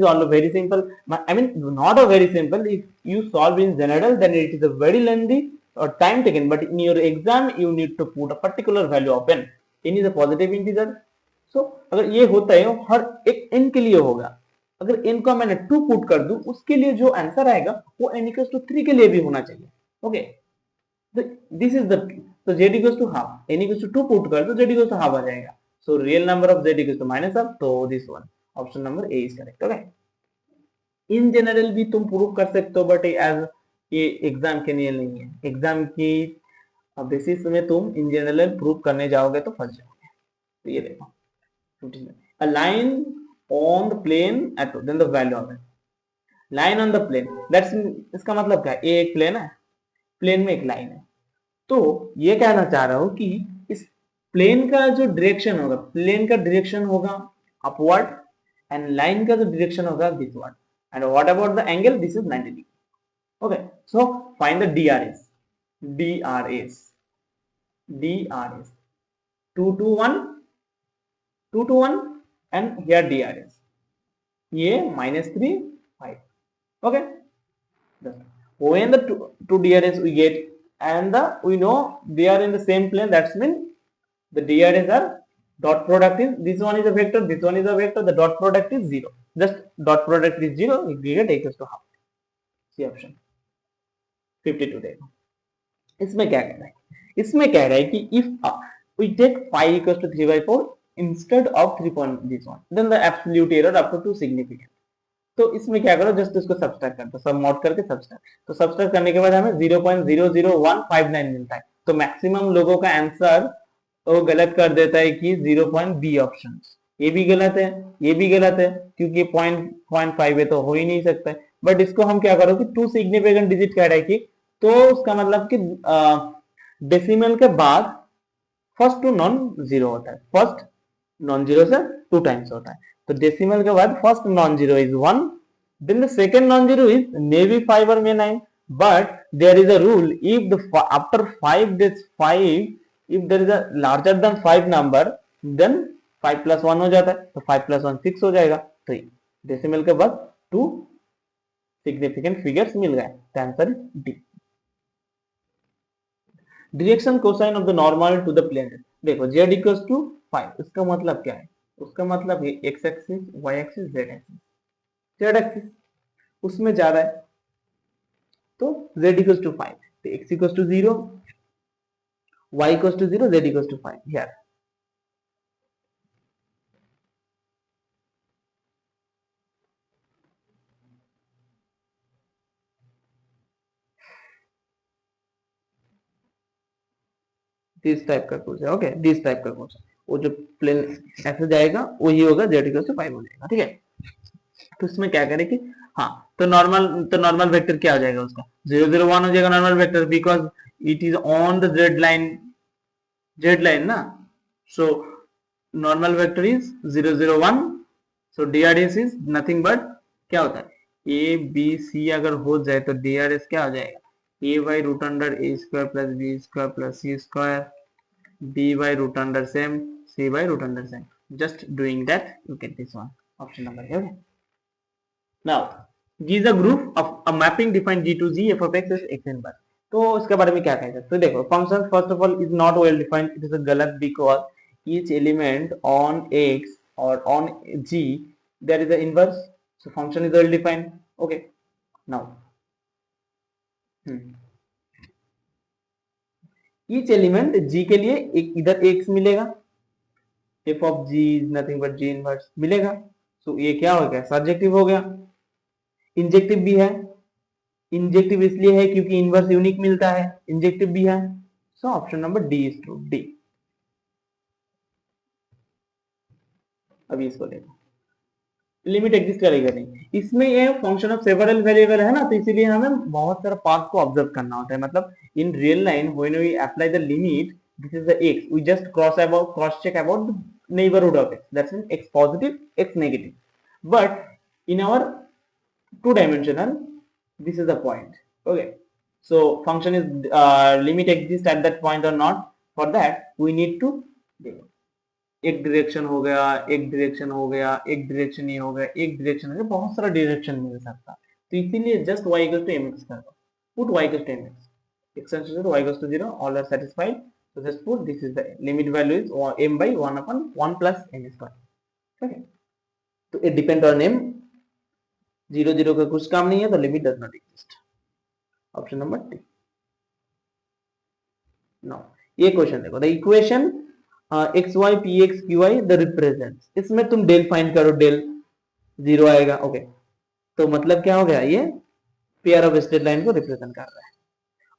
all very simple. Not a very simple. If you solve in general, then it is a very lengthy or time taken, but in your exam you need to put a particular value of n. n is a positive integer, so अगर ये होता है हर एक n के लिए होगा, अगर n को मैंने 2 पुट कर दूं, उसके लिए जो आंसर आएगा वो n equals to 3 के लिए भी होना चाहिए. ओके, दिस इज द, तो z equals to half, n equals to 2 put कर दो, z equals to half आ जाएगा. So real number of z equals to -half, तो this one option number A is correct. Okay, in general भी तुम prove कर सकते हो, but as ये एग्जाम के लिए नहीं है, एग्जाम की बेसिस में तुम इन जनरल प्रूव करने जाओगे तो फंस जाओगे. तो ये देखो, a line on the plane at then the value of it, line on the plane, that's इसका मतलब क्या है? ये एक प्लेन है, प्लेन में एक लाइन है, तो ये कहना चाह रहा हूं कि इस प्लेन का जो डायरेक्शन होगा अपवर्ड, एंड लाइन का जो डायरेक्शन होगा दिसवर्ड, and what about the angle? This is 90 degree. Okay, so find the DRS 2 to 1 and here DRS ये -3 5. okay, when the two DRS we get, and we know they are in the same plane, that's mean the DRS are dot product is, this one is a vector, this one is a vector, the dot product is 0, just dot product is 0, we get equals to half. See option 52. देखो इसमें क्या कह रहा है? इसमें कह रहा है कि if we take 5 equals to 3/4 instead of 3.1, then the absolute error up to 2 significant. तो इसमें क्या करो, जस्ट इसको सब्सट्रैक्ट कर दो, सब मॉड करके सब्सट्रैक्ट, तो सब्सट्रैक्ट करने के बाद हमें 0.00159 मिलता है. तो मैक्सिमम लोगों का आंसर वो गलत कर देता है कि 0.B ऑप्शन. ये भी गलत है, ये भी गलत है, क्योंकि 0.5 है तो हो ही नहीं सकता है. बट इसको हम क्या करो कि 2 सिग्निफिकेंट डिजिट कह रहा है कि, तो उसका मतलब कि डेसिमल के बाद फर्स्ट टू नॉन जीरो होता है, फर्स्ट नॉन जीरो से 2 टाइम्स होता है. तो डेसिमल के बाद first non zero is 1, then the second non zero is maybe 5 or may 9, but there is a rule, if the after 5 this 5, if there is a larger than 5 number, then 5 plus 1 हो जाता है, तो 5 plus 1 6 हो जाएगा. तो decimal के बाद 2 significant figures मिल गए, तो answer D. Direction cosine of the normal to the plane. देखो z इक्वल्स टू 5, उसका मतलब क्या है? उसका मतलब ये x axis, y axis, z axis. z axis उसमें ज्यादा है तो z इक्वल्स टू 5, तो x equals to 0, y equals to 0, z equals to 5 here. This type का कुछ है, ओके, दिस टाइप का कुछ, वो जो प्लेन ऐसे जाएगा वही होगा, z इक्वल्स टू 5 हो जाएगा, ठीक है। तो इसमें क्या करें कि हाँ, तो नॉर्मल वेक्टर क्या हो जाएगा उसका? 0 0 1 हो जाएगा normal vector, because it is on the z line ना। So normal vector is 0 0 1, so DRS is nothing but क्या होता है, ए बी सी अगर हो जाए तो DRS क्या हो जाएगा, a by root under A square plus B square plus C square, b by root under same, c by root under same. Just doing that, you get this one. Option number A. Okay. Now, G is a group of a mapping defined G to G f of x is x inverse. तो इसके बारे में क्या कह सकते हो? देखो, function first of all is not well defined. It is a गलत because each element on x or on G there is an inverse. So function is well defined. Okay. Now, each element G के लिए एक इधर x मिलेगा, f of g is nothing but g inverse मिलेगा। सो ये क्या हो गया, सर्जेक्टिव हो गया। इंजेक्टिव भी है, इंजेक्टिव इसलिए है क्योंकि इनवर्स यूनिक मिलता है, इंजेक्टिव भी है। So option number D is true, D. अभी इसको देखो, लिमिट एग्जिस्ट करेगा नहीं, इसमें ये फंक्शन ऑफ सेवरल वेरिएबल है ना, तो इसीलिए हमें बहुत सारा पाथ को ऑब्जर्व करना होता है। मतलब in real line when we apply the limit, this is the x, we just cross check about the neighborhood of x, that's mean x positive, x negative, but in our two dimensional, this is the point, okay। So function is limit exists at that point or not, for that we need to एक direction हो गया, एक direction हो गया, एक direction ये हो गया, एक डायरेक्शन हो गया, बहुत सारा डायरेक्शन मिल सकता है। तो इसीलिए just y equals to mx कर दो, put y equals to mx, x equals to 0, y equals to 0, all are satisfied, so just put this is the limit value is m by 1 upon 1 plus m square, okay। तो it depend on m, 0 0 का कुछ काम नहीं है, तो limit does not exist, option number D. Now ये question देखो, the equation X Y P X Q Y the represent, इसमें तुम डेल फाइंड करो, डेल 0 आएगा, ओके। तो मतलब क्या हो गया, ये पेयर ऑफ स्ट्रेट लाइन को रिप्रेजेंट कर रहा है।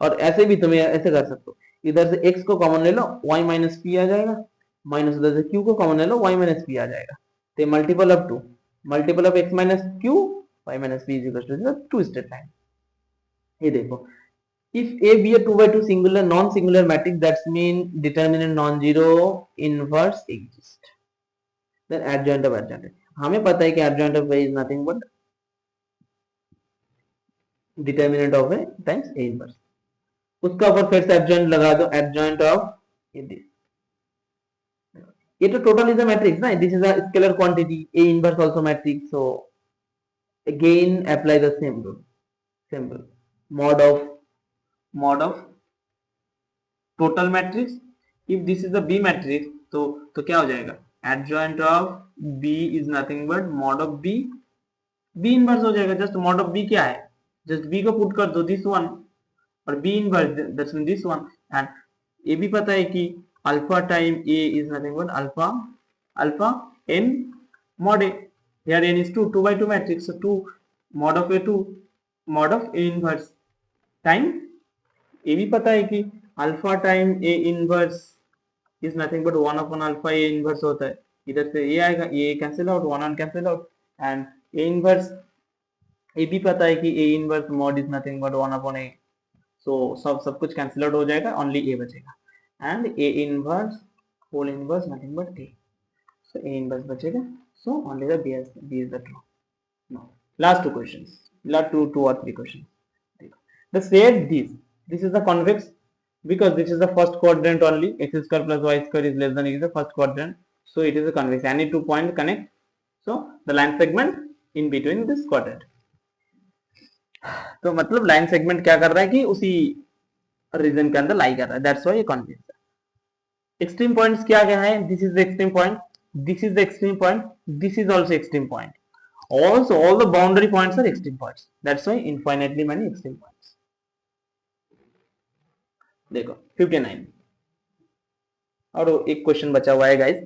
और ऐसे भी तुम्हें ऐसे कर सकते हो, इधर से x को कॉमन ले लो, y माइनस पी आ जाएगा, माइनस उधर से q को कॉमन ले लो, y माइनस पी आ जाएगा, तो multiple of 2, multiple of x minus q, y minus P is equal to 2 straight line. ये देखो, if A be a 2 by 2 singular non-singular matrix, that's mean determinant non-zero inverse exist, then adjoint of adjoint, हमें पता है कि adjoint of A is nothing but determinant of A times A inverse, उसका ऊपर फिर से adjoint लगा दो, adjoint of ये तो total is a matrix ना, this is a scalar quantity, A inverse also matrix, so again apply the same rule, same rule, mod of total matrix, if this is the B matrix, तो क्या हो जाएगा, adjoint of B is nothing but mod of B, B inverse हो जाएगा, just mod of B क्या है, just B को put कर दो दिस वन, और B inverse that's mean this one, and ये भी पता है कि alpha time A is nothing but alpha n mod A, here n is 2 by 2 matrix, so 2 mod of A 2 mod of A inverse time, ये भी पता है कि alpha time A inverse is nothing but 1 upon alpha A inverse होता है, इधर से ये आएगा, ये cancel out, 1 1 cancel out, and A inverse ये भी पता है कि A inverse mod is nothing but 1 upon A, so सब कुछ कैंसिल आउट हो जाएगा, ओनली A बचेगा, and A inverse whole inverse nothing but A, so A inverse बचेगा, so only the B is the true. Now last two questions, last two और three questions, the said this is the convex because this is the first quadrant only, x square plus y square is less than is the first quadrant, so it is a convex, any 2 point connect, so the line segment in between this quadrant। तो मतलब line segment क्या कर रहा है कि उसी reason के अंदर लाई कर रहा है, दैट्स व्हाई ये कन्फ्यूज है। एक्सट्रीम पॉइंट्स क्या क्या है, this is the extreme point, this is the extreme point, this is also extreme point, also all the boundary points are extreme points, that's why infinitely many extreme points। देखो 59 और एक question बचा हुआ है guys,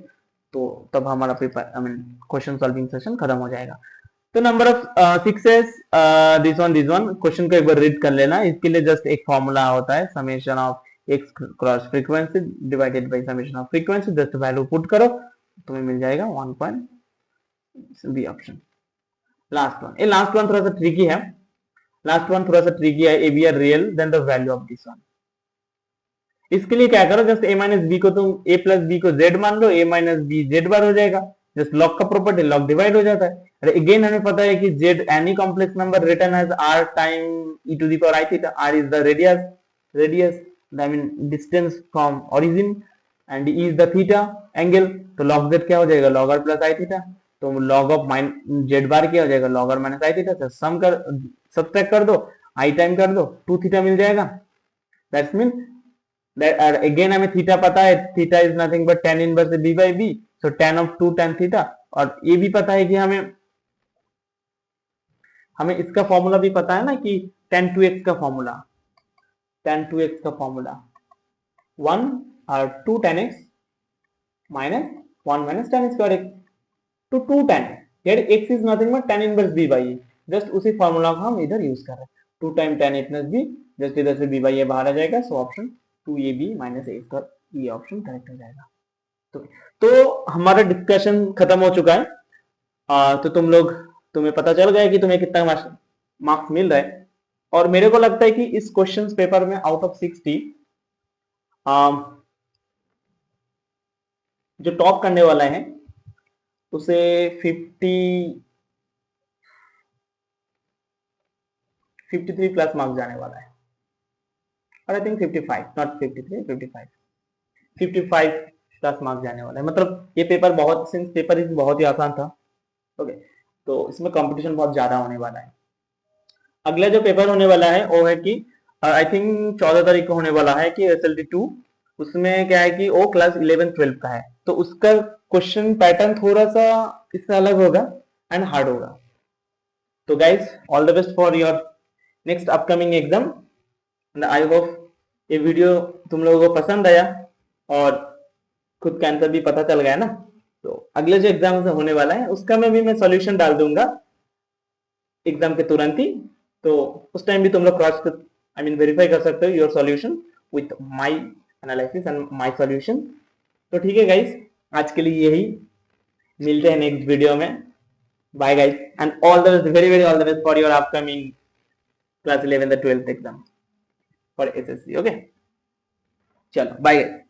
तो तब हमारा paper I mean question solving session खत्म हो जाएगा। तो number of sixes, this one question को एक बार रीड कर लेना। इसके लिए जस्ट एक फॉर्मूला होता है, summation of X cross frequency divided by summation of frequency, just value put करो तुम्हें मिल जाएगा 1 point, B option. Last one, ये लास्ट वन थोड़ा सा ट्रिकी है, लास्ट वन थोड़ा सा ट्रिकी है, A B are real then the value of this one. इसके लिए क्या करो, जस्ट ए माइनस बी को तुम ए प्लस बी को जेड मान लो, A minus B Z bar हो जाएगा, जस्ट लॉग का प्रॉपर्टी, लॉग डिवाइड हो जाता है। अरे अगेन हमें पता है कि Z any complex number written as R time E to the power I theta, R is the radius I mean distance from origin and E is the theta angle, तो log Z क्या हो जाएगा, log are plus I theta, तो log of Z बार क्या हो जाएगा, log are minus I theta, सम कर subtract कर दो, आई टाइम कर दो, 2 थीटा मिल जाएगा। दैट्स मीन that again हमें थीटा पता है, theta is nothing but tan inverse b by b, so tan of 2 tan theta, और ये भी पता है कि हमें इसका फॉर्मूला भी पता है ना कि tan 2x का फॉर्मूला, tan 2x का फॉर्मूला 1 और 2 tan x minus 1 minus tan square x, तो 2 tan here x is nothing but tan inverse b by a, just उसी फॉर्मूला को हम इधर यूज कर रहे हैं, 2 time tan a plus b, just इधर से b by a बाहर आ जाएगा, सो ऑप्शन 2ab माइनस ए का ये ऑप्शन करेक्ट हो जाएगा। तो हमारा डिस्कशन खत्म हो चुका है। तो तुम्हें पता चल गया कि तुम्हें कितना मार्क्स मिल रहा है, और मेरे को लगता है कि इस क्वेश्चन पेपर में आउट ऑफ 60 जो टॉप करने वाला है उसे 53 प्लस मार्क्स जाने वाला है, और I think 55 not 53 55 plus marks जाने वाला है। मतलब ये पेपर बहुत ही आसान था, ओके, तो इसमें कंपटीशन बहुत ज्यादा होने वाला है। अगला जो पेपर होने वाला है वो है कि आई थिंक 14 तारीख को होने वाला है कि SLT2, उसमें क्या है कि वो क्लास 11-12 का है, तो उसका क्वेश्चन पैटर्न थोड़ा सा इससे अलग होगा एंड हार्ड होगा। तो guys all the best for your next upcoming exam, I hope ये वीडियो तुम लोगों को पसंद आया और खुद का आंसर भी पता चल गया ना। तो अगले जो एग्जाम होने वाला है उसका मैं सॉल्यूशन डाल दूंगा एग्जाम के तुरंत ही, तो उस टाइम भी तुम लोग क्रॉस आई मीन वेरीफाई कर सकते हो your solution with my analysis and my solution. तो ठीक है गाइस, आज के लिए यही, मिलते हैं नेक्स्ट वीडियो में। Bye guys and all the best, very very all the best for your upcoming class 11 the 12th exam for SSC। Okay, चलो बाय।